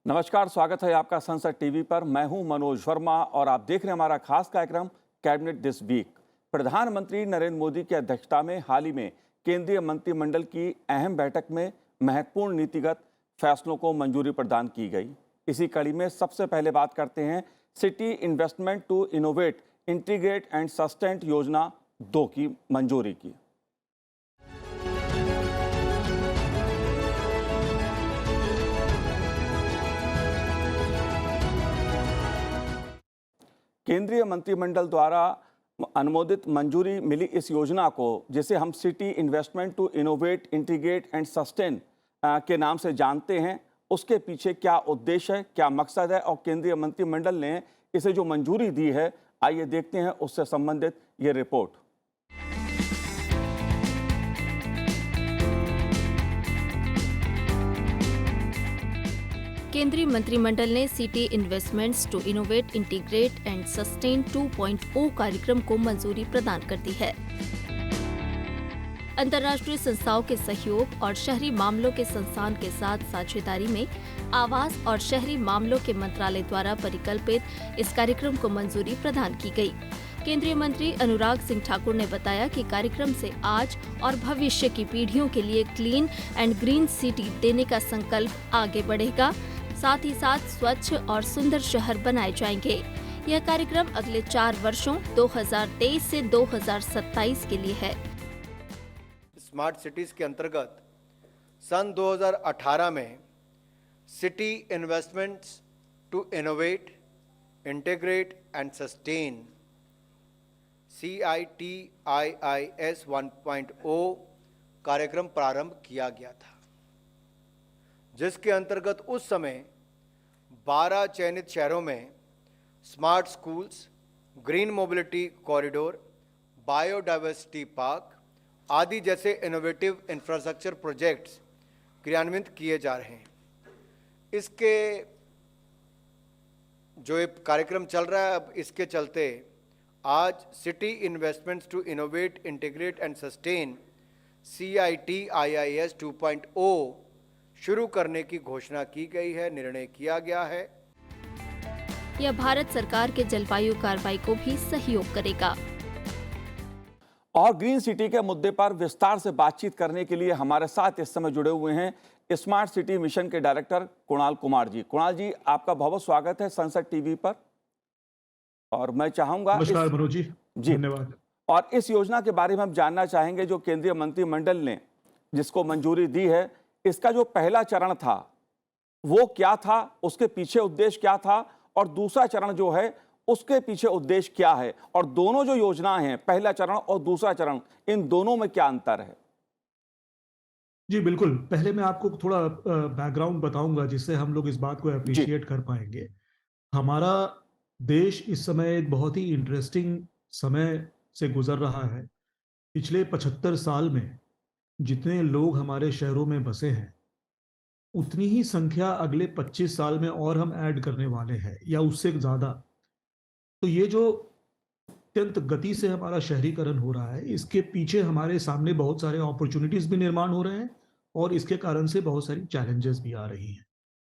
नमस्कार, स्वागत है आपका संसद टीवी पर। मैं हूं मनोज वर्मा और आप देख रहे हैं हमारा खास कार्यक्रम कैबिनेट दिस वीक। प्रधानमंत्री नरेंद्र मोदी की अध्यक्षता में हाल ही में केंद्रीय मंत्रिमंडल की अहम बैठक में महत्वपूर्ण नीतिगत फैसलों को मंजूरी प्रदान की गई। इसी कड़ी में सबसे पहले बात करते हैं City investment to innovate, integrate and Sustain योजना 2 की मंजूरी की। केंद्रीय मंत्रिमंडल द्वारा अनुमोदित मंजूरी मिली इस योजना को, जिसे हम City investment to innovate, integrate and Sustain के नाम से जानते हैं, उसके पीछे क्या उद्देश्य है, क्या मकसद है और केंद्रीय मंत्रिमंडल ने इसे जो मंजूरी दी है, आइए देखते हैं उससे संबंधित ये रिपोर्ट। केंद्रीय मंत्रिमंडल ने City Investments to innovate, integrate and Sustain 2.0 कार्यक्रम को मंजूरी प्रदान कर दी है। अंतर्राष्ट्रीय संस्थाओं के सहयोग और शहरी मामलों के संस्थान के साथ साझेदारी में आवास और शहरी मामलों के मंत्रालय द्वारा परिकल्पित इस कार्यक्रम को मंजूरी प्रदान की गई। केंद्रीय मंत्री अनुराग सिंह ठाकुर ने बताया कि कार्यक्रम से आज और भविष्य की पीढ़ियों के लिए क्लीन एंड ग्रीन सिटी देने का संकल्प आगे बढ़ेगा। साथ ही साथ स्वच्छ और सुंदर शहर बनाए जाएंगे। यह कार्यक्रम अगले 4 वर्षों 2023 से 2027 के लिए है। स्मार्ट सिटीज के अंतर्गत सन 2018 में City Investments to innovate, integrate and Sustain CITIIS 1.0 कार्यक्रम प्रारंभ किया गया था, जिसके अंतर्गत उस समय 12 चयनित शहरों में smart schools, green mobility corridor, biodiversity park आदि जैसे इनोवेटिव इंफ्रास्ट्रक्चर प्रोजेक्ट्स क्रियान्वित किए जा रहे हैं। इसके जो ये कार्यक्रम चल रहा है, अब इसके चलते आज City Investments to innovate, integrate and Sustain CITIIS 2.0 शुरू करने की घोषणा की गई है, निर्णय किया गया है। यह भारत सरकार के जलवायु कार्रवाई को भी सहयोग करेगा। और ग्रीन सिटी के मुद्दे पर विस्तार से बातचीत करने के लिए हमारे साथ इस समय जुड़े हुए हैं स्मार्ट सिटी मिशन के डायरेक्टर कुणाल कुमार जी। कुणाल जी, आपका बहुत बहुत स्वागत है संसद टीवी पर। और मैं चाहूंगा नमस्कार मनोज जी, धन्यवाद। और इस योजना के बारे में हम जानना चाहेंगे जो केंद्रीय मंत्रिमंडल ने जिसको मंजूरी दी है, इसका जो पहला चरण था वो क्या था, उसके पीछे उद्देश्य क्या था, और दूसरा चरण जो है उसके पीछे उद्देश्य क्या है, और दोनों जो योजनाएं हैं, पहला चरण और दूसरा चरण, इन दोनों में क्या अंतर है? जी बिल्कुल, पहले मैं आपको थोड़ा बैकग्राउंड बताऊंगा जिससे हम लोग इस बात को अप्रिशिएट कर पाएंगे। हमारा देश इस समय एक बहुत ही इंटरेस्टिंग समय से गुजर रहा है। पिछले 75 साल में जितने लोग हमारे शहरों में बसे हैं, उतनी ही संख्या अगले 25 साल में और हम ऐड करने वाले हैं या उससे ज़्यादा। तो ये जो अत्यंत गति से हमारा शहरीकरण हो रहा है, इसके पीछे हमारे सामने बहुत सारे अपॉर्चुनिटीज भी निर्माण हो रहे हैं और इसके कारण से बहुत सारी चैलेंजेस भी आ रही हैं।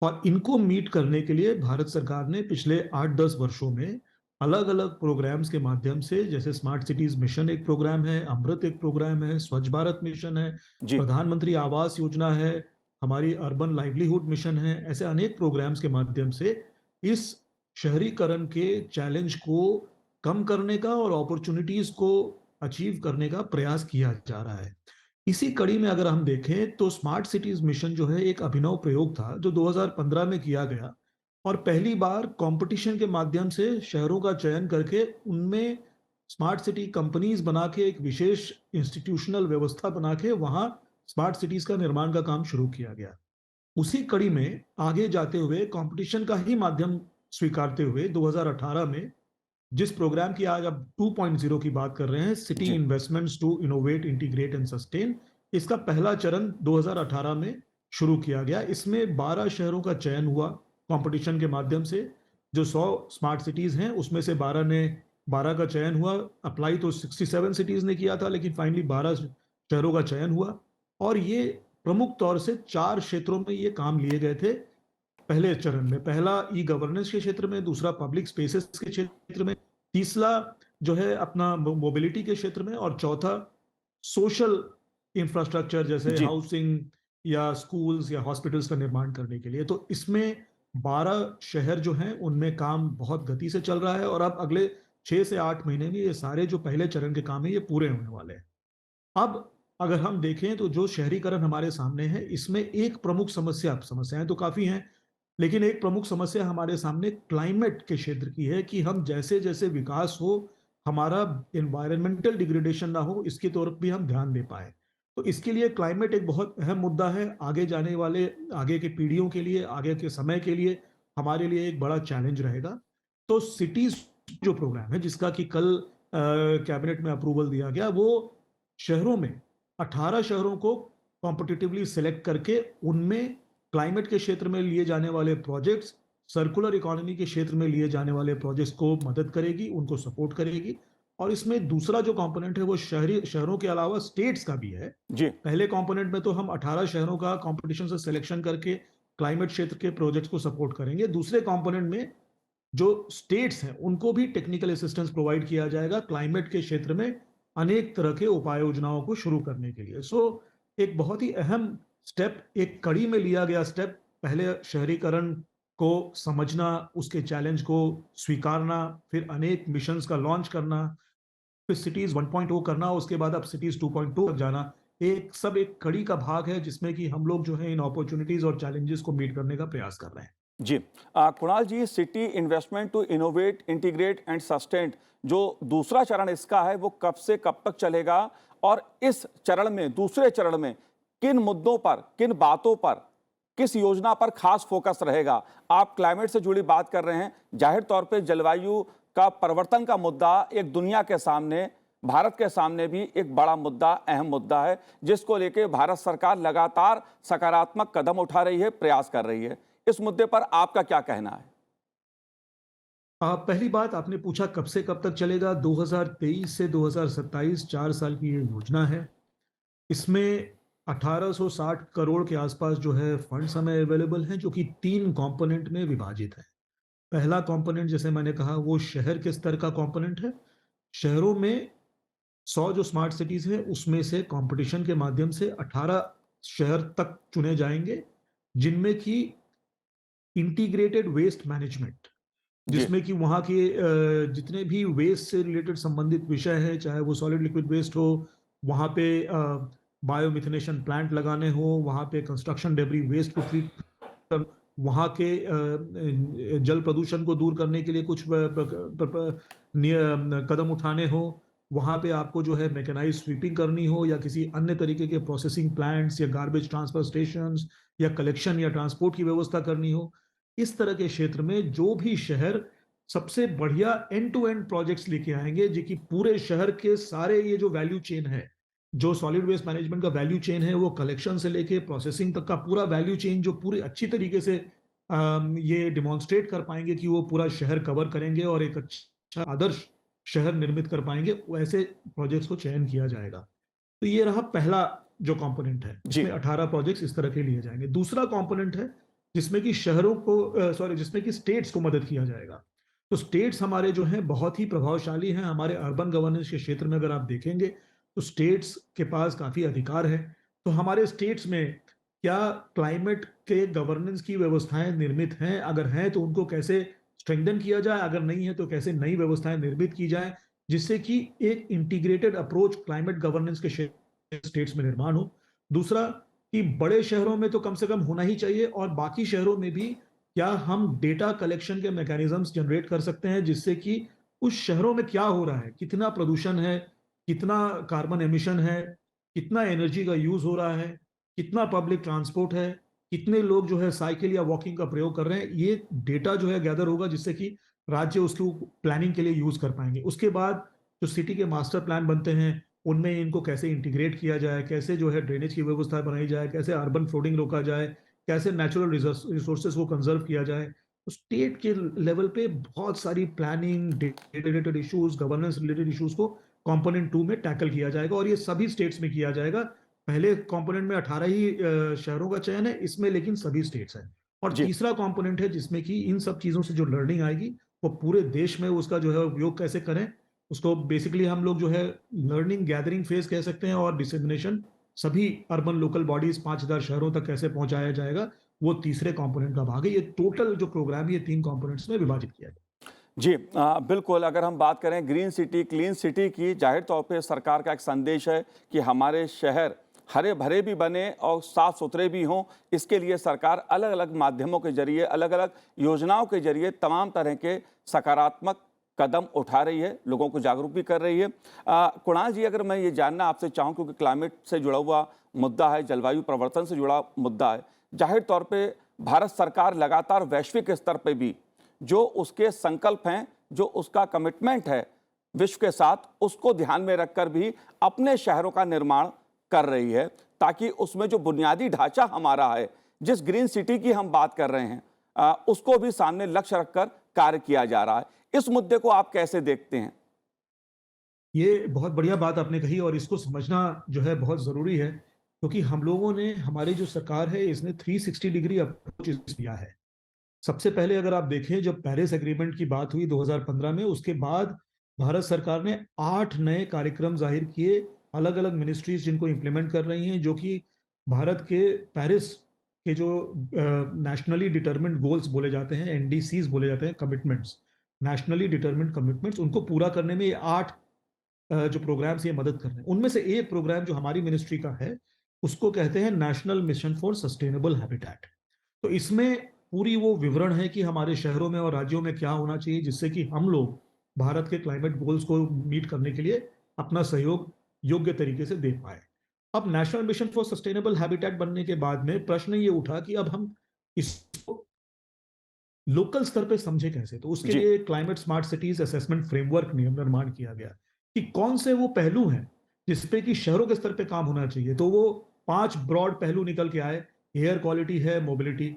और इनको मीट करने के लिए भारत सरकार ने पिछले 8-10 वर्षों में अलग अलग प्रोग्राम्स के माध्यम से, जैसे स्मार्ट सिटीज मिशन एक प्रोग्राम है, अमृत एक प्रोग्राम है, स्वच्छ भारत मिशन है, प्रधानमंत्री आवास योजना है, हमारी अर्बन लाइवलीहुड मिशन है, ऐसे अनेक प्रोग्राम्स के माध्यम से इस शहरीकरण के चैलेंज को कम करने का और अपॉर्चुनिटीज को अचीव करने का प्रयास किया जा रहा है। इसी कड़ी में अगर हम देखें तो स्मार्ट सिटीज मिशन जो है एक अभिनव प्रयोग था जो 2015 में किया गया, और पहली बार कंपटीशन के माध्यम से शहरों का चयन करके उनमें स्मार्ट सिटी कंपनीज बना के एक विशेष इंस्टीट्यूशनल व्यवस्था बना के वहां स्मार्ट सिटीज का निर्माण का काम शुरू किया गया। उसी कड़ी में आगे जाते हुए कंपटीशन का ही माध्यम स्वीकारते हुए 2018 में जिस प्रोग्राम की आज अब 2.0 की बात कर रहे हैं, City Investments to innovate, integrate and Sustain, इसका पहला चरण 2018 में शुरू किया गया। इसमें 12 शहरों का चयन हुआ कंपटीशन के माध्यम से। जो 100 स्मार्ट सिटीज हैं उसमें से 12 का चयन हुआ। अप्लाई तो 67 सिटीज ने किया था, लेकिन फाइनली 12 शहरों का चयन हुआ। और ये प्रमुख तौर से 4 क्षेत्रों में ये काम लिए गए थे। पहले चरण में पहला ई गवर्नेंस के क्षेत्र में, दूसरा पब्लिक स्पेसेस के क्षेत्र में, तीसरा जो है अपना मोबिलिटी के क्षेत्र में, और चौथा सोशल इंफ्रास्ट्रक्चर जैसे जी। हाउसिंग या स्कूल्स या हॉस्पिटल्स का निर्माण करने के लिए। तो इसमें 12 शहर जो हैं उनमें काम बहुत गति से चल रहा है, और अब अगले 6 से 8 महीने में ये सारे जो पहले चरण के काम है ये पूरे होने वाले हैं। अब अगर हम देखें तो जो शहरीकरण हमारे सामने है, इसमें एक प्रमुख समस्याएं तो काफी हैं, लेकिन एक प्रमुख समस्या हमारे सामने क्लाइमेट के क्षेत्र की है कि हम जैसे जैसे विकास हो, हमारा एनवायरमेंटल डिग्रेडेशन ना हो, इसकी तरफ भी हम ध्यान दे पाए। तो इसके लिए क्लाइमेट एक बहुत अहम मुद्दा है। आगे जाने वाले आगे की पीढ़ियों के लिए, आगे के समय के लिए हमारे लिए एक बड़ा चैलेंज रहेगा। तो सिटीज जो प्रोग्राम है जिसका कि कल कैबिनेट में अप्रूवल दिया गया, वो शहरों में 18 शहरों को कॉम्पिटिटिवली सिलेक्ट करके उनमें क्लाइमेट के क्षेत्र में लिए जाने वाले प्रोजेक्ट्स, सर्कुलर इकोनॉमी के क्षेत्र में लिए जाने वाले प्रोजेक्ट्स को मदद करेगी, उनको सपोर्ट करेगी। और इसमें दूसरा जो कंपोनेंट है वो शहरों के अलावा स्टेट्स का भी है। जी। पहले कंपोनेंट में तो हम 18 शहरों का कंपटीशन से सिलेक्शन करके क्लाइमेट क्षेत्र के प्रोजेक्ट्स को सपोर्ट करेंगे। दूसरे कंपोनेंट में जो स्टेट्स हैं उनको भी टेक्निकल असिस्टेंस प्रोवाइड किया जाएगा क्लाइमेट के क्षेत्र में अनेक तरह के उपाय योजनाओं को शुरू करने के लिए। सो एक बहुत ही अहम स्टेप, एक कड़ी में लिया गया स्टेप, पहले शहरीकरण को समझना, उसके चैलेंज को स्वीकारना, फिर अनेक मिशंस का लॉन्च करना, फिर सिटीज 1.0 करना, उसके बाद अब सिटीज 2.2 तक जाना। एक कड़ी का भाग है जिसमें कि हम लोग जो है इन अपॉर्चुनिटीज और चैलेंजेस को मीट करने का प्रयास कर रहे हैं। जी। Kunal ji, city investment to innovate, integrate and sustain, जो दूसरा चरण इसका है, वो कब से कब तक चलेगा, और इस चरण में, दूसरे चरण में किन मुद्दों पर, किन बातों पर, किस योजना पर खास फोकस रहेगा? आप क्लाइमेट से जुड़ी बात कर रहे हैं, जाहिर तौर पे जलवायु का परिवर्तन का मुद्दा एक दुनिया के सामने, भारत के सामने भी एक बड़ा मुद्दा, अहम मुद्दा है, जिसको लेके भारत सरकार लगातार सकारात्मक कदम उठा रही है, प्रयास कर रही है। इस मुद्दे पर आपका क्या कहना है? पहली बात आपने पूछा कब से कब तक चलेगा। 2023 से 2027 4 साल की ये योजना है। इसमें 1860 करोड़ के आसपास जो है फंड्स हमें अवेलेबल हैं, जो कि 3 कंपोनेंट में विभाजित है। पहला कंपोनेंट जैसे मैंने कहा वो शहर के स्तर का कंपोनेंट है। शहरों में 100 जो स्मार्ट सिटीज हैं उसमें से कंपटीशन के माध्यम से 18 शहर तक चुने जाएंगे, जिनमें की इंटीग्रेटेड वेस्ट मैनेजमेंट, जी। जिसमें कि वहाँ के जितने भी वेस्ट से रिलेटेड संबंधित विषय हैं, चाहे वो सॉलिड लिक्विड वेस्ट हो, वहाँ पे बायोमिथनेशन प्लांट लगाने हो, वहाँ पे कंस्ट्रक्शन डेब्री वेस्ट को ट्रीट कर, वहाँ के जल प्रदूषण को दूर करने के लिए कुछ कदम उठाने हो, वहाँ पे आपको जो है मैकेनाइज स्वीपिंग करनी हो, या किसी अन्य तरीके के प्रोसेसिंग प्लांट्स या गार्बेज ट्रांसफर स्टेशंस या कलेक्शन या ट्रांसपोर्ट की व्यवस्था करनी हो, इस तरह के क्षेत्र में जो भी शहर सबसे बढ़िया एंड टू एंड प्रोजेक्ट्स लेके आएंगे, जो कि पूरे शहर के सारे ये जो वैल्यू चेन है, जो सॉलिड वेस्ट मैनेजमेंट का वैल्यू चेन है, वो कलेक्शन से लेके प्रोसेसिंग तक का पूरा वैल्यू चेन जो पूरी अच्छी तरीके से ये डिमॉन्स्ट्रेट कर पाएंगे कि वो पूरा शहर कवर करेंगे और एक अच्छा आदर्श शहर निर्मित कर पाएंगे, वैसे प्रोजेक्ट्स को चयन किया जाएगा। तो ये रहा पहला जो कंपोनेंट है, इसमें 18 प्रोजेक्ट्स इस तरह के लिए जाएंगे। दूसरा कंपोनेंट है जिसमें कि शहरों को जिसमें कि स्टेट्स को मदद किया जाएगा। तो स्टेट्स हमारे जो हैं बहुत ही प्रभावशाली हैं। हमारे अर्बन गवर्नेंस के क्षेत्र में अगर आप देखेंगे तो स्टेट्स के पास काफी अधिकार है। तो हमारे स्टेट्स में क्या क्लाइमेट के गवर्नेंस की व्यवस्थाएं निर्मित हैं, अगर हैं तो उनको कैसे स्ट्रेंथन किया जाए, अगर नहीं है तो कैसे नई व्यवस्थाएं निर्मित की जाए, जिससे कि एक इंटीग्रेटेड अप्रोच क्लाइमेट गवर्नेंस के स्टेट्स में निर्माण हो। दूसरा कि बड़े शहरों में तो कम से कम होना ही चाहिए, और बाकी शहरों में भी क्या हम डेटा कलेक्शन के मैकेनिज्म्स जनरेट कर सकते हैं, जिससे कि उस शहरों में क्या हो रहा है, कितना प्रदूषण है, कितना कार्बन एमिशन है, कितना एनर्जी का यूज हो रहा है, कितना पब्लिक ट्रांसपोर्ट है, कितने लोग जो है साइकिल या वॉकिंग का प्रयोग कर रहे हैं, ये डेटा जो है गैदर होगा, जिससे कि राज्य उसको प्लानिंग के लिए यूज कर पाएंगे। उसके बाद जो सिटी के मास्टर प्लान बनते हैं उनमें इनको कैसे इंटीग्रेट किया जाए, कैसे जो है ड्रेनेज की व्यवस्था बनाई जाए, कैसे अर्बन फ्लोडिंग रोका जाए, कैसे नेचुरल रिसोर्सेज को कंजर्व किया जाए। तो स्टेट के लेवल पे बहुत सारी planning, data related issues, governance related issues को कंपोनेंट 2 में टैकल किया जाएगा, और ये सभी स्टेट्स में किया जाएगा। पहले कंपोनेंट में 18 ही शहरों का चयन है, इसमें लेकिन सभी स्टेट्स हैं। और जी तीसरा कंपोनेंट है जिसमें कि इन सब चीज़ों से जो लर्निंग आएगी, वो पूरे देश में उसका जो है उपयोग कैसे करें, उसको बेसिकली हम लोग जो है लर्निंग गैदरिंग फेज़ कह सकते हैं, और डिसेमिनेशन सभी अर्बन लोकल बॉडीज़ 5000 शहरों तक कैसे पहुँचाया जाएगा, वो तीसरे कंपोनेंट का भाग है। ये टोटल जो प्रोग्राम है, ये 3 कंपोनेंट्स में विभाजित किया गया। जी बिल्कुल। अगर हम बात करें ग्रीन सिटी क्लीन सिटी की, जाहिर तौर पे सरकार का एक संदेश है कि हमारे शहर हरे भरे भी बने और साफ सुथरे भी हों। इसके लिए सरकार अलग अलग माध्यमों के जरिए, अलग अलग योजनाओं के जरिए तमाम तरह के सकारात्मक कदम उठा रही है, लोगों को जागरूक भी कर रही है। कुणाल जी, अगर मैं ये जानना आपसे चाहूँ, क्योंकि क्लाइमेट से जुड़ा हुआ मुद्दा है, जलवायु परिवर्तन से जुड़ा मुद्दा है, जाहिर तौर पे भारत सरकार लगातार वैश्विक स्तर पे भी जो उसके संकल्प हैं, जो उसका कमिटमेंट है विश्व के साथ, उसको ध्यान में रखकर भी अपने शहरों का निर्माण कर रही है, ताकि उसमें जो बुनियादी ढांचा हमारा है, जिस ग्रीन सिटी की हम बात कर रहे हैं, उसको भी सामने लक्ष्य रखकर कार्य किया जा रहा है। इस मुद्दे को आप कैसे देखते हैं? ये बहुत बढ़िया बात आपने कही, और इसको समझना जो है बहुत ज़रूरी है, क्योंकि हम लोगों ने, हमारी जो सरकार है, इसने 360 डिग्री अप्रोच लिया है। सबसे पहले अगर आप देखें, जब पेरिस एग्रीमेंट की बात हुई 2015 में, उसके बाद भारत सरकार ने 8 नए कार्यक्रम ज़ाहिर किए, अलग-अलग मिनिस्ट्रीज़ जिनको इम्प्लीमेंट कर रही हैं, जो कि भारत के पेरिस के जो नेशनली डिटरमिन्ड गोल्स बोले जाते हैं, एनडीसीज़ बोले जाते हैं, कमिटमेंट्स, नेशनली डिटरमिन्ड कमिटमेंट्स, उनको पूरा करने में ये 8 जो प्रोग्राम्स ये मदद कर रहे हैं। उनमें से एक प्रोग्राम जो हमारी मिनिस्ट्री का है, उसको कहते हैं national mission for sustainable habitat. तो इसमें पूरी वो विवरण है कि हमारे शहरों में और राज्यों में क्या होना चाहिए, जिससे कि हम लोग भारत के क्लाइमेट गोल्स को मीट करने के लिए अपना सहयोग योग्य तरीके से दे पाए। अब national mission for sustainable habitat बनने के बाद में प्रश्न ये उठा कि अब हम इसको लोकल स्तर पे समझे कैसे। तो उसके जी लिए climate smart cities assessment framework निर्माण किया गया कि कौन से वो पहलू हैं जिसपे कि शहरों के स्तर पे काम होना चाहिए। तो वो 5 ब्रॉड पहलू निकल के आए। एयर क्वालिटी है, मोबिलिटी,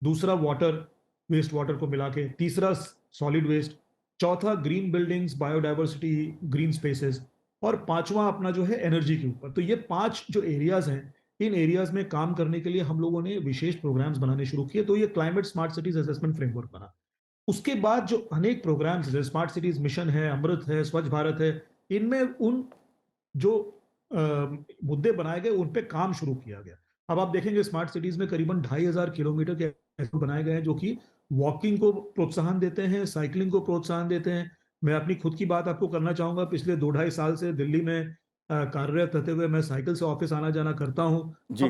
दूसरा वाटर, वेस्ट वाटर को मिला के, तीसरा सॉलिड वेस्ट, चौथा green buildings, biodiversity, green spaces, और पांचवा अपना जो है एनर्जी के ऊपर। तो ये 5 जो एरियाज हैं, इन एरियाज में काम करने के लिए हम लोगों ने विशेष प्रोग्राम्स बनाने शुरू किए। तो ये climate smart cities assessment framework बना। उसके बाद जो अनेक प्रोग्राम्स जैसे स्मार्ट सिटीज मिशन है, अमृत है, स्वच्छ भारत है, इनमें उन जो मुद्दे बनाए गए उन पे काम शुरू किया गया। अब आप देखेंगे स्मार्ट सिटीज में करीबन 2500 किलोमीटर के ऐसे बनाए गए हैं जो कि वॉकिंग को प्रोत्साहन देते हैं, साइकिलिंग को प्रोत्साहन देते हैं। मैं अपनी खुद की बात आपको करना चाहूंगा। पिछले 2-2.5 साल से दिल्ली में कार्यरत रहते हुए मैं साइकिल से ऑफिस आना जाना करता हूँ। जी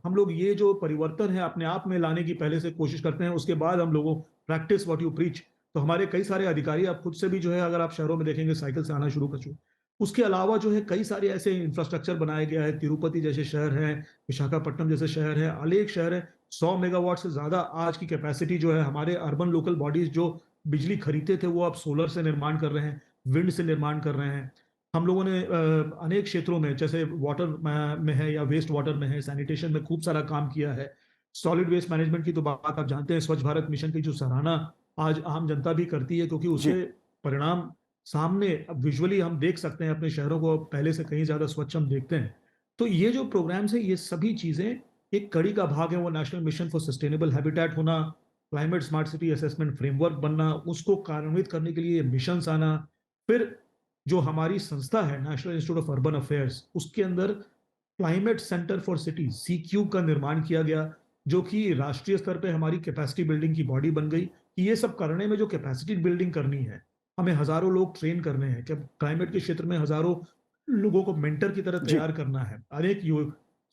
हम लोग ये जो परिवर्तन है अपने आप में लाने की पहले से कोशिश करते हैं। उसके बाद हम लोगों प्रैक्टिस व्हाट यू प्रीच। तो हमारे कई सारे अधिकारी, आप खुद से भी जो है अगर आप शहरों में देखेंगे, साइकिल से आना शुरू कर चुके। उसके अलावा जो है कई सारे ऐसे इंफ्रास्ट्रक्चर बनाया गया है। तिरुपति जैसे शहर है, विशाखापट्टनम जैसे शहर है, अनेक शहर है। 100 मेगावाट से ज्यादा आज की कैपेसिटी जो है, हमारे अर्बन लोकल बॉडीज जो बिजली खरीदते थे वो अब सोलर से निर्माण कर रहे हैं, विंड से निर्माण कर रहे हैं। हम लोगों ने अनेक क्षेत्रों में, जैसे वाटर में है या वेस्ट वाटर में है, सैनिटेशन में खूब सारा काम किया है। सॉलिड वेस्ट मैनेजमेंट की तो बात आप जानते हैं, स्वच्छ भारत मिशन की जो सराहना आज आम जनता भी करती है, क्योंकि जी उसके परिणाम सामने अब विजुअली हम देख सकते हैं। अपने शहरों को पहले से कहीं ज्यादा स्वच्छ हम देखते हैं। तो ये जो प्रोग्राम्स है, ये सभी चीजें एक कड़ी का भाग है। वो national mission for sustainable habitat होना, climate smart city assessment framework बनना, उसको कार्यान्वित करने के लिए मिशंस आना, फिर जो हमारी संस्था है national institute of urban affairs, उसके अंदर क्लाइमेट सेंटर फॉर सिटीज सीक्यूब का निर्माण किया गया, जो कि राष्ट्रीय स्तर पे हमारी कैपेसिटी बिल्डिंग की बॉडी बन गई। कि ये सब करने में जो कैपेसिटी बिल्डिंग करनी है, हमें हजारों लोग ट्रेन करने हैं। कि क्लाइमेट के क्षेत्र में हजारों लोगों को मेंटर की तरह जी तैयार करना है, अनेक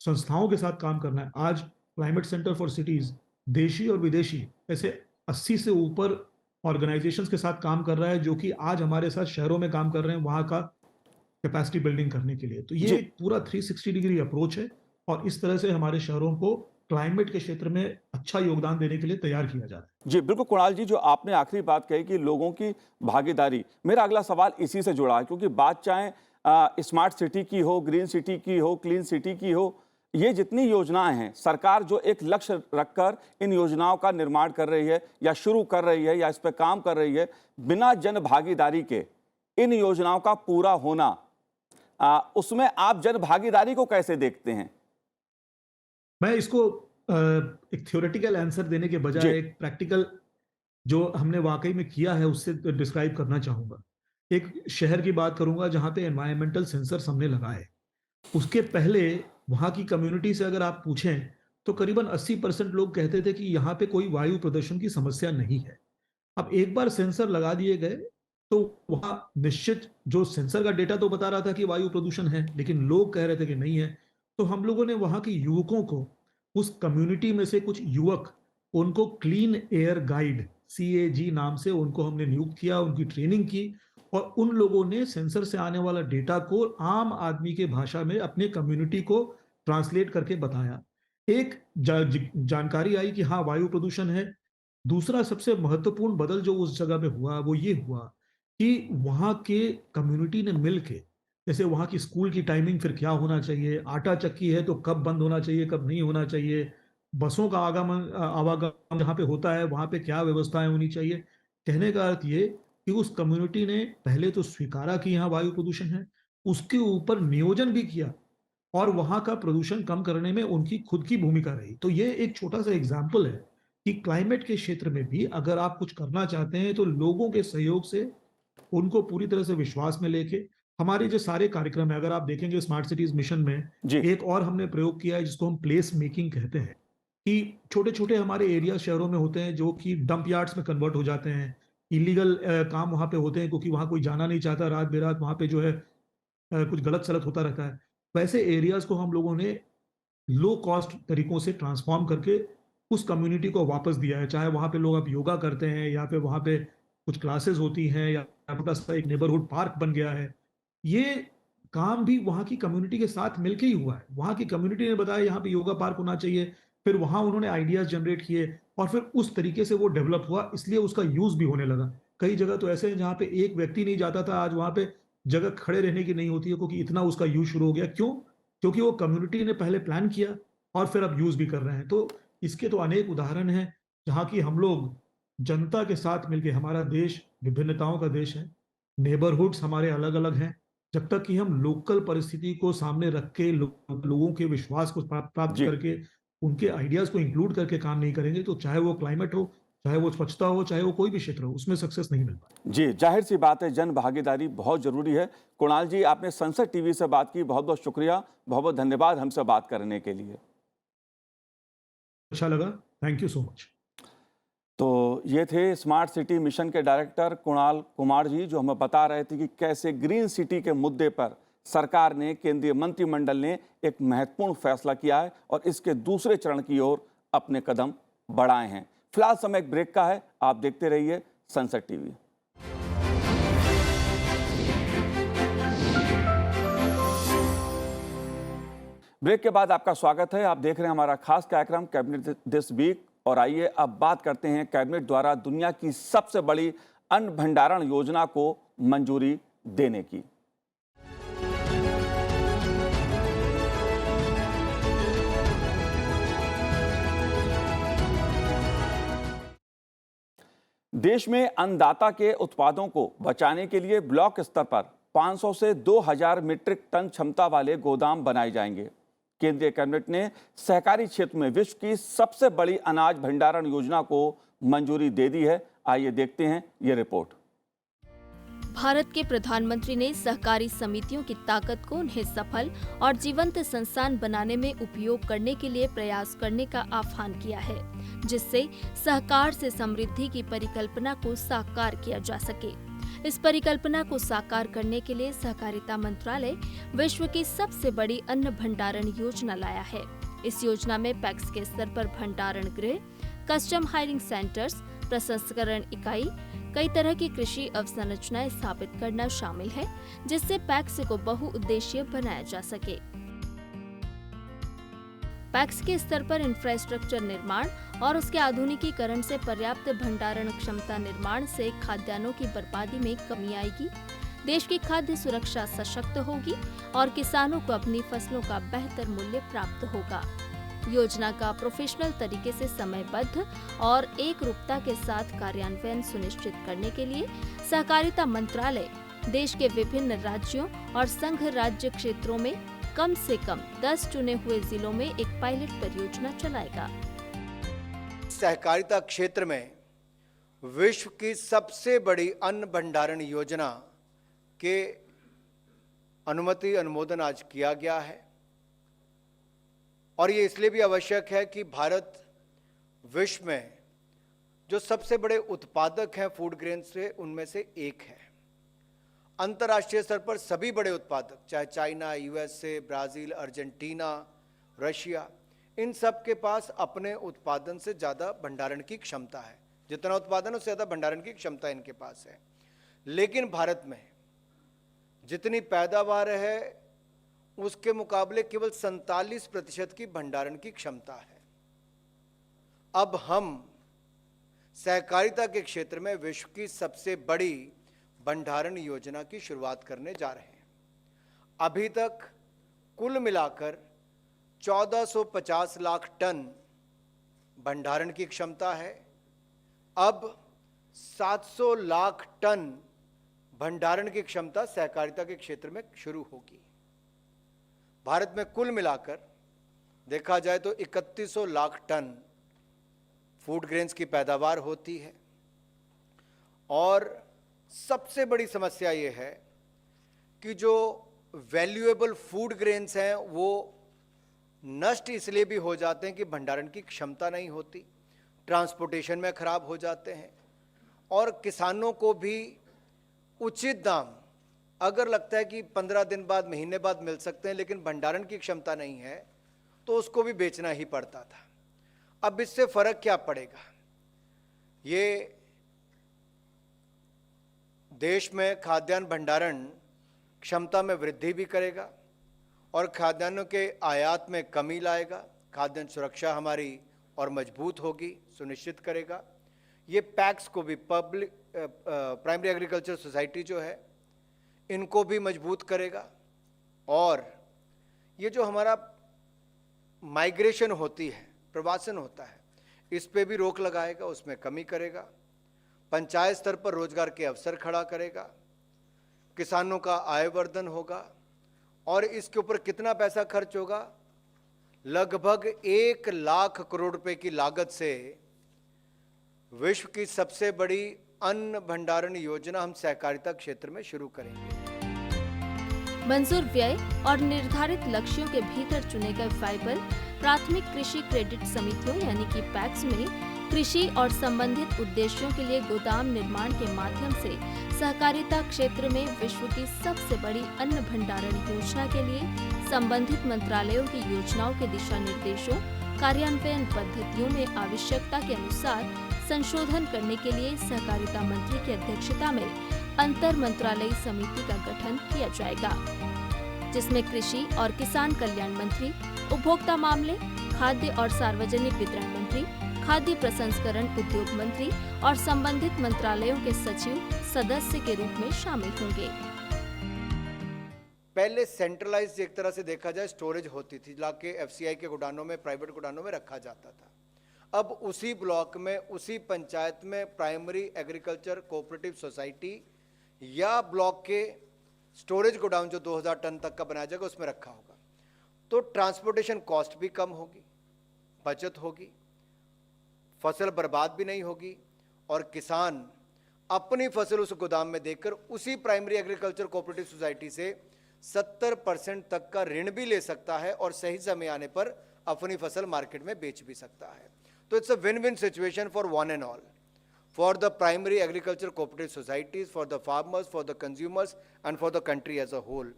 संस्थाओं के साथ काम करना है। आज क्लाइमेट सेंटर फॉर सिटीज देशी और विदेशी ऐसे 80 से ऊपर ऑर्गेनाइजेशंस के साथ काम कर रहा है, जो कि आज हमारे साथ शहरों में काम कर रहे हैं वहां का कैपेसिटी बिल्डिंग करने के लिए। तो ये जी एक पूरा 360 डिग्री अप्रोच है, और इस तरह से हमारे शहरों को क्लाइमेट के क्षेत्र में अच्छा योगदान देने के लिए तैयार किया जा रहा है। जी बिल्कुल। कुणाल जी, जो आपने आखिरी बात कही कि लोगों की भागीदारी, मेरा अगला सवाल इसी से जुड़ा है, क्योंकि बात चाहे स्मार्ट सिटी की हो, ग्रीन सिटी की हो, क्लीन सिटी की हो, ये जितनी योजनाएं हैं, सरकार जो एक लक्ष्य रखकर इन योजनाओं का निर्माण कर रही है या शुरू कर रही है या इस पर काम कर रही है, बिना जन भागीदारी के इन योजनाओं का पूरा होना, उसमें आप जन भागीदारी को कैसे देखते हैं? मैं इसको एक थ्योरेटिकल आंसर देने के जी। बजाय एक प्रैक्टिकल जो हमने वाकई में किया है उससे डिस्क्राइब करना चाहूंगा। एक शहर की बात करूंगा जहां पे एनवायरमेंटल सेंसर्स हमने लगाए। उसके पहले वहां की कम्युनिटी से अगर आप पूछें तो करीबन 80% लोग कहते थे कि यहाँ पे कोई वायु प्रदूषण की समस्या नहीं है। अब एक बार सेंसर लगा दिए गए तो वहां निश्चित जो सेंसर का डेटा तो बता रहा था कि वायु प्रदूषण है, लेकिन लोग कह रहे थे कि नहीं है। तो हम लोगों ने वहां के युवकों को, उस कम्युनिटी में से कुछ युवक, उनको क्लीन एयर गाइड CAG नाम से उनको हमने नियुक्त किया, उनकी ट्रेनिंग की और उन लोगों ने सेंसर से आने वाला डेटा को आम आदमी के भाषा में अपने कम्युनिटी को ट्रांसलेट करके बताया। एक जानकारी आई कि हाँ वायु प्रदूषण है। दूसरा सबसे महत्वपूर्ण बदल जो उस जगह में हुआ वो ये हुआ कि वहां के कम्युनिटी ने मिलके, जैसे वहां की स्कूल की टाइमिंग फिर क्या होना चाहिए, आटा चक्की है तो कब बंद होना चाहिए कब नहीं होना चाहिए, बसों का आवागमन जहाँ पे होता है वहां पे क्या व्यवस्थाएं होनी चाहिए। कहने का अर्थ ये कि उस कम्युनिटी ने पहले तो स्वीकारा कि यहाँ वायु प्रदूषण है, उसके ऊपर नियोजन भी किया और वहां का प्रदूषण कम करने में उनकी खुद की भूमिका रही। तो ये एक छोटा सा एग्जाम्पल है कि क्लाइमेट के क्षेत्र में भी अगर आप कुछ करना चाहते हैं तो लोगों के सहयोग से, उनको पूरी तरह से विश्वास में लेके, हमारे जो सारे कार्यक्रम है अगर आप देखेंगे स्मार्ट सिटीज मिशन में जी। एक और हमने प्रयोग किया है जिसको हम प्लेस मेकिंग कहते हैं, कि छोटे छोटे हमारे एरिया शहरों में होते हैं जो कि डंप यार्ड्स में कन्वर्ट हो जाते हैं। इलीगल काम वहां पे होते हैं क्योंकि वहां कोई जाना नहीं चाहता, रात बेरात वहां पे जो है कुछ गलत सलत होता रहता है। वैसे एरियाज को हम लोगों ने लो कॉस्ट तरीकों से ट्रांसफॉर्म करके उस कम्युनिटी को वापस दिया है। चाहे वहां पे लोग अब योगा करते हैं या फिर वहां पे कुछ क्लासेस होती हैं या छोटा सा एक नेबरहुड पार्क बन गया है। ये काम भी वहां की कम्युनिटी के साथ मिलके ही हुआ है। वहां की कम्युनिटी ने बताया यहाँ पे योगा पार्क होना चाहिए, फिर वहां उन्होंने आइडियाज जनरेट किए और फिर उस तरीके से वो डेवलप हुआ, इसलिए उसका यूज भी होने लगा। कई जगह तो ऐसे हैं जहाँ पे एक व्यक्ति नहीं जाता था, आज वहां पे जगह खड़े रहने की नहीं होती है क्योंकि इतना उसका यूज शुरू हो गया। क्यों? क्योंकि वो कम्युनिटी ने पहले प्लान किया और फिर अब यूज भी कर रहे हैं। तो इसके तो अनेक उदाहरण हैं जहाँ की हम लोग जनता के साथ मिलके, हमारा देश विभिन्नताओं का देश है, नेबरहुड्स हमारे अलग अलग हैं, जब तक कि हम लोकल परिस्थिति को सामने रख के लोगों के विश्वास को प्राप्त जी। करके उनके आइडियाज को इंक्लूड करके काम नहीं करेंगे तो चाहे वो क्लाइमेट हो, चाहे वो स्वच्छता हो, चाहे वो कोई भी क्षेत्र हो, उसमें सक्सेस नहीं मिल पाएगा। जी, जाहिर सी बात है जन भागीदारी बहुत जरूरी है। कुणाल जी, आपने संसद टीवी से बात की, बहुत बहुत शुक्रिया, बहुत बहुत धन्यवाद हमसे बात करने के लिए। अच्छा लगा, थैंक यू सो मच। तो ये थे स्मार्ट सिटी मिशन के डायरेक्टर कुणाल कुमार जी, जो हमें बता रहे थे कि कैसे ग्रीन सिटी के मुद्दे पर सरकार ने, केंद्रीय मंत्रिमंडल ने एक महत्वपूर्ण फैसला किया है और इसके दूसरे चरण की ओर अपने कदम बढ़ाए हैं। फिलहाल समय एक ब्रेक का है, आप देखते रहिए संसद टीवी। ब्रेक के बाद आपका स्वागत है। आप देख रहे हैं हमारा खास कार्यक्रम कैबिनेट दिस वीक और आइए अब बात करते हैं कैबिनेट द्वारा दुनिया की सबसे बड़ी अन्न भंडारण योजना को मंजूरी देने की। देश में अन्नदाता के उत्पादों को बचाने के लिए ब्लॉक स्तर पर 500 से 2000 मीट्रिक टन क्षमता वाले गोदाम बनाए जाएंगे। केंद्रीय कैबिनेट ने सहकारी क्षेत्र में विश्व की सबसे बड़ी अनाज भंडारण योजना को मंजूरी दे दी है। आइए देखते हैं ये रिपोर्ट। भारत के प्रधानमंत्री ने सहकारी समितियों की ताकत को उन्हें सफल और जीवंत संस्थान बनाने में उपयोग करने के लिए प्रयास करने का आह्वान किया है, जिससे सहकार से समृद्धि की परिकल्पना को साकार किया जा सके। इस परिकल्पना को साकार करने के लिए सहकारिता मंत्रालय विश्व की सबसे बड़ी अन्न भंडारण योजना लाया है। इस योजना में पैक्स के स्तर पर भंडारण गृह, कस्टम हायरिंग सेंटर्स, प्रसंस्करण इकाई, कई तरह की कृषि अवसंरचनाएं स्थापित करना शामिल है, जिससे पैक्स को बहुउद्देशीय बनाया जा सके। पैक्स के स्तर पर इंफ्रास्ट्रक्चर निर्माण और उसके आधुनिकीकरण से पर्याप्त भंडारण क्षमता निर्माण से खाद्यान्नों की बर्बादी में कमी आएगी, देश की खाद्य सुरक्षा सशक्त होगी और किसानों को अपनी फसलों का बेहतर मूल्य प्राप्त होगा। योजना का प्रोफेशनल तरीके से समयबद्ध और एक रूपता के साथ कार्यान्वयन सुनिश्चित करने के लिए सहकारिता मंत्रालय देश के विभिन्न राज्यों और संघ राज्य क्षेत्रों में कम से कम 10 चुने हुए जिलों में एक पायलट परियोजना चलाएगा। सहकारिता क्षेत्र में विश्व की सबसे बड़ी अन्न भंडारण योजना के अनुमोदन आज किया गया है और ये इसलिए भी आवश्यक है कि भारत विश्व में जो सबसे बड़े उत्पादक हैं फूड ग्रेन से उनमें से एक है। अंतर्राष्ट्रीय स्तर पर सभी बड़े उत्पादक चाहे China, USA, Brazil, Argentina, Russia, इन सब के पास अपने उत्पादन से ज़्यादा भंडारण की क्षमता है। जितना उत्पादन उससे ज़्यादा भंडारण की क्षमता इनके पास है। लेकिन भारत में जितनी पैदावार है उसके मुकाबले केवल 47% की भंडारण की क्षमता है। अब हम सहकारिता के क्षेत्र में विश्व की सबसे बड़ी भंडारण योजना की शुरुआत करने जा रहे हैं। अभी तक कुल मिलाकर 1450 लाख टन भंडारण की क्षमता है। अब 700 लाख टन भंडारण की क्षमता सहकारिता के क्षेत्र में शुरू होगी। भारत में कुल मिलाकर देखा जाए तो 3100 लाख टन फूड ग्रेन्स की पैदावार होती है और सबसे बड़ी समस्या ये है कि जो वैल्यूएबल फूड ग्रेन्स हैं वो नष्ट इसलिए भी हो जाते हैं कि भंडारण की क्षमता नहीं होती, ट्रांसपोर्टेशन में खराब हो जाते हैं और किसानों को भी उचित दाम अगर लगता है कि 15 दिन बाद, महीने बाद मिल सकते हैं, लेकिन भंडारण की क्षमता नहीं है तो उसको भी बेचना ही पड़ता था। अब इससे फर्क क्या पड़ेगा? ये देश में खाद्यान्न भंडारण क्षमता में वृद्धि भी करेगा और खाद्यान्नों के आयात में कमी लाएगा। खाद्यान्न सुरक्षा हमारी और मजबूत होगी, सुनिश्चित करेगा। ये पैक्स को भी, पब्लिक प्राइमरी एग्रीकल्चर सोसाइटी जो है, इनको भी मजबूत करेगा और ये जो हमारा माइग्रेशन होती है, प्रवासन होता है, इस पे भी रोक लगाएगा, उसमें कमी करेगा। पंचायत स्तर पर रोजगार के अवसर खड़ा करेगा, किसानों का आय वर्धन होगा और इसके ऊपर कितना पैसा खर्च होगा? लगभग 1 लाख करोड़ रुपए की लागत से विश्व की सबसे बड़ी अन्न भंडारण योजना हम सहकारिता क्षेत्र में शुरू करेंगे। मंजूर व्यय और निर्धारित लक्ष्यों के भीतर चुने गए फाइबर प्राथमिक कृषि क्रेडिट समितियों यानी कि पैक्स में कृषि और संबंधित उद्देश्यों के लिए गोदाम निर्माण के माध्यम से सहकारिता क्षेत्र में विश्व की सबसे बड़ी अन्न भंडारण योजना के लिए संबंधित मंत्रालयों की योजनाओं के दिशा निर्देशों, कार्यान्वयन पद्धतियों में आवश्यकता के अनुसार संशोधन करने के लिए सहकारिता मंत्री की अध्यक्षता में अंतर मंत्रालयी समिति का गठन किया जाएगा, जिसमें कृषि और किसान कल्याण मंत्री, उपभोक्ता मामले, खाद्य और सार्वजनिक वितरण मंत्री, खाद्य प्रसंस्करण उद्योग मंत्री और संबंधित मंत्रालयों के सचिव सदस्य के रूप में शामिल होंगे। पहले सेंट्रलाइज एक तरह से देखा जाए स्टोरेज होती थी, लाके एफसीआई के गोडानों में, प्राइवेट गोडानों में रखा जाता था। अब उसी ब्लॉक में, उसी पंचायत में प्राइमरी एग्रीकल्चर कोऑपरेटिव सोसाइटी या ब्लॉक के स्टोरेज गोडाउन जो 2000 टन तक का बनाया जाएगा उसमें रखा होगा, तो ट्रांसपोर्टेशन कॉस्ट भी कम होगी, बचत होगी, फसल बर्बाद भी नहीं होगी और किसान अपनी फसल उस गोदाम में देकर उसी प्राइमरी एग्रीकल्चर कोऑपरेटिव सोसाइटी से 70% तक का ऋण भी ले सकता है और सही समय आने पर अपनी फसल मार्केट में बेच भी सकता है। तो it's a win win situation for one and all, for the primary agriculture cooperative societies, for the farmers, for the consumers and for the country as a whole.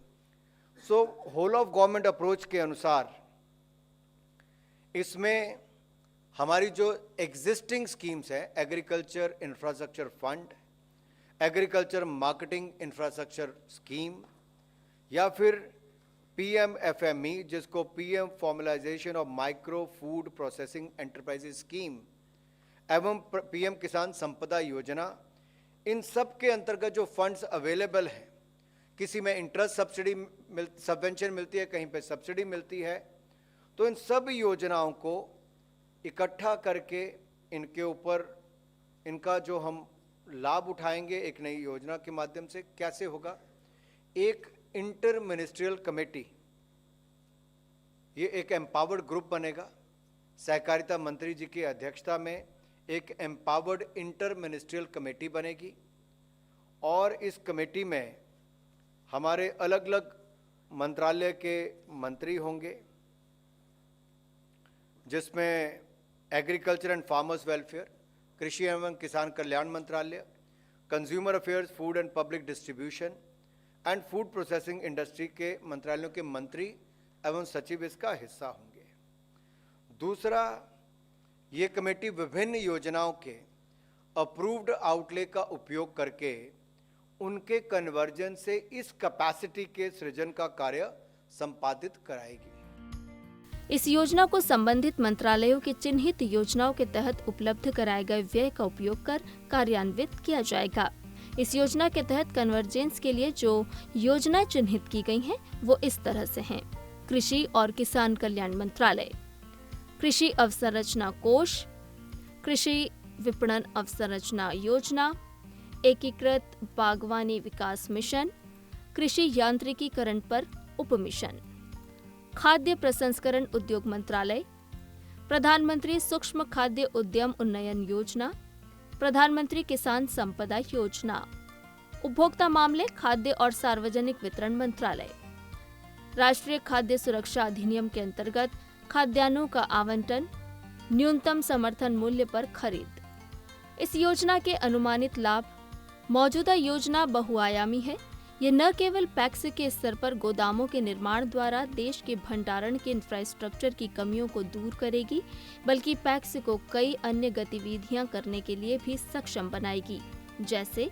So whole of government approach के अनुसार इसमें हमारी जो existing schemes हैं, agriculture infrastructure fund, agriculture marketing infrastructure scheme या फिर PMFME, जिसको PM formalisation of micro food processing enterprises scheme एवं PM किसान संपदा योजना, इन सब के अंतर्गत जो फंड्स अवेलेबल हैं, किसी में इंटरेस्ट सब्सिडी सबवेंशन मिलती है, कहीं पे सब्सिडी मिलती है, तो इन सब योजनाओं को इकट्ठा करके इनके ऊपर इनका जो हम लाभ उठाएंगे एक नई योजना के माध्यम से। कैसे होगा? एक इंटर मिनिस्ट्रियल कमेटी ये एक एम्पावर्ड ग्रुप बनेगा। सहकारिता मंत्री जी की अध्यक्षता में एक एम्पावर्ड इंटर मिनिस्ट्रियल कमेटी बनेगी और इस कमेटी में हमारे अलग अलग मंत्रालय के मंत्री होंगे, जिसमें एग्रीकल्चर एंड फार्मर्स वेलफेयर, कृषि एवं किसान कल्याण मंत्रालय, consumer affairs, food and public distribution and food processing industry के मंत्रालयों के मंत्री एवं सचिव इसका हिस्सा होंगे। दूसरा, ये कमेटी विभिन्न योजनाओं के अप्रूव्ड आउटले का उपयोग करके उनके कन्वर्जन से इस कैपेसिटी के सृजन का कार्य संपादित कराएगी। इस योजना को संबंधित मंत्रालयों की चिन्हित योजनाओं के तहत उपलब्ध कराए गए व्यय का उपयोग कर कार्यान्वित किया जाएगा। इस योजना के तहत कन्वर्जेंस के लिए जो योजनाएं चिन्हित की गई हैं, वो इस तरह से हैं। कृषि और किसान कल्याण मंत्रालय, कृषि अवसंरचना कोष, कृषि विपणन अवसंरचना योजना, एकीकृत बागवानी विकास मिशन, कृषि यांत्रिकीकरण पर उप मिशन, खाद्य प्रसंस्करण उद्योग मंत्रालय, प्रधानमंत्री सूक्ष्म खाद्य उद्यम उन्नयन योजना, प्रधानमंत्री किसान संपदा योजना, उपभोक्ता मामले, खाद्य और सार्वजनिक वितरण मंत्रालय, राष्ट्रीय खाद्य सुरक्षा अधिनियम के अंतर्गत खाद्यान्नों का आवंटन, न्यूनतम समर्थन मूल्य पर खरीद। इस योजना के अनुमानित लाभ। मौजूदा योजना बहुआयामी है। ये न केवल पैक्स के स्तर पर गोदामों के निर्माण द्वारा देश के भंडारण के इंफ्रास्ट्रक्चर की कमियों को दूर करेगी, बल्कि पैक्स को कई अन्य गतिविधियां करने के लिए भी सक्षम बनाएगी, जैसे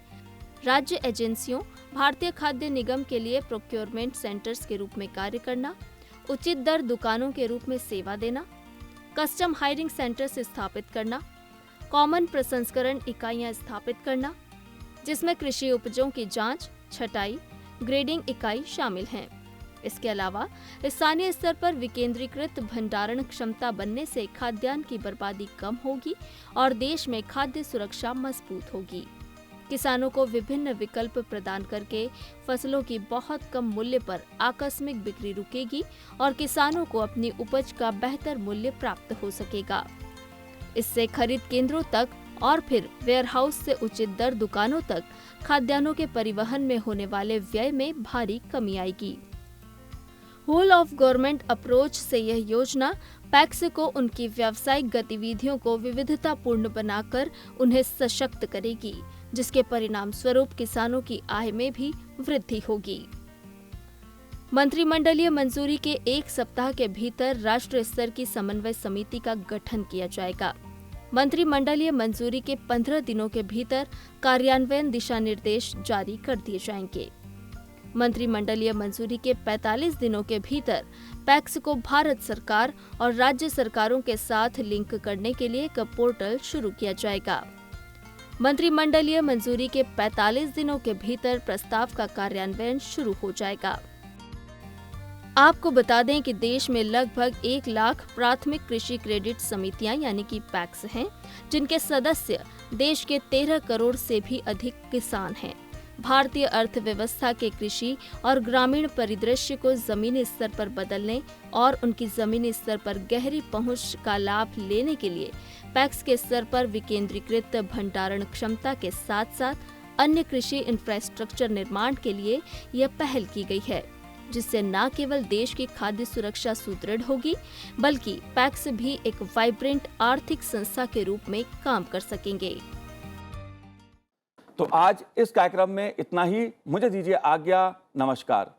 राज्य एजेंसियों, भारतीय खाद्य निगम के लिए प्रोक्योरमेंट सेंटर्स के रूप में कार्य करना, उचित दर दुकानों के रूप में सेवा देना, कस्टम हायरिंग सेंटर्स स्थापित करना, कॉमन प्रसंस्करण इकाइयां स्थापित करना, जिसमें कृषि उपजों की जांच, छटाई, ग्रेडिंग इकाई शामिल हैं। इसके अलावा स्थानीय स्तर पर विकेंद्रीकृत भंडारण क्षमता बनने से खाद्यान्न की बर्बादी कम होगी और देश में खाद्य सुरक्षा मजबूत होगी। किसानों को विभिन्न विकल्प प्रदान करके फसलों की बहुत कम मूल्य पर आकस्मिक बिक्री रुकेगी और किसानों को अपनी उपज का बेहतर मूल्य प्राप्त हो सकेगा। इससे खरीद केंद्रों तक और फिर वेयरहाउस से उचित दर दुकानों तक खाद्यान्नों के परिवहन में होने वाले व्यय में भारी कमी आएगी। होल ऑफ गवर्नमेंट अप्रोच से यह योजना पैक्स को उनकी व्यावसायिक गतिविधियों को विविधतापूर्ण बनाकर उन्हें सशक्त करेगी, जिसके परिणाम स्वरूप किसानों की आय में भी वृद्धि होगी। मंत्रिमंडलीय मंजूरी के एक सप्ताह के भीतर राष्ट्रीय स्तर की समन्वय समिति का गठन किया जाएगा। मंत्रिमंडलीय मंजूरी के 15 दिनों के भीतर कार्यान्वयन दिशा निर्देश जारी कर दिए जाएंगे। मंत्रिमंडलीय मंजूरी के 45 दिनों के भीतर पैक्स को भारत सरकार और राज्य सरकारों के साथ लिंक करने के लिए एक पोर्टल शुरू किया जाएगा। मंत्रिमंडलीय मंजूरी के 45 दिनों के भीतर प्रस्ताव का कार्यान्वयन शुरू हो जाएगा। आपको बता दें कि देश में लगभग 1 लाख प्राथमिक कृषि क्रेडिट समितियां यानी कि पैक्स हैं, जिनके सदस्य देश के 13 करोड़ से भी अधिक किसान हैं। भारतीय अर्थव्यवस्था के कृषि और ग्रामीण परिदृश्य को जमीनी स्तर पर बदलने और उनकी जमीनी स्तर पर गहरी पहुंच का लाभ लेने के लिए पैक्स के स्तर पर विकेंद्रीकृत भंडारण क्षमता के साथ साथ अन्य कृषि इंफ्रास्ट्रक्चर निर्माण के लिए यह पहल की गई है, जिससे न केवल देश की खाद्य सुरक्षा सुदृढ़ होगी, बल्कि पैक्स भी एक वाइब्रेंट आर्थिक संस्था के रूप में काम कर सकेंगे। तो आज इस कार्यक्रम में इतना ही। मुझे दीजिए आज्ञा। नमस्कार।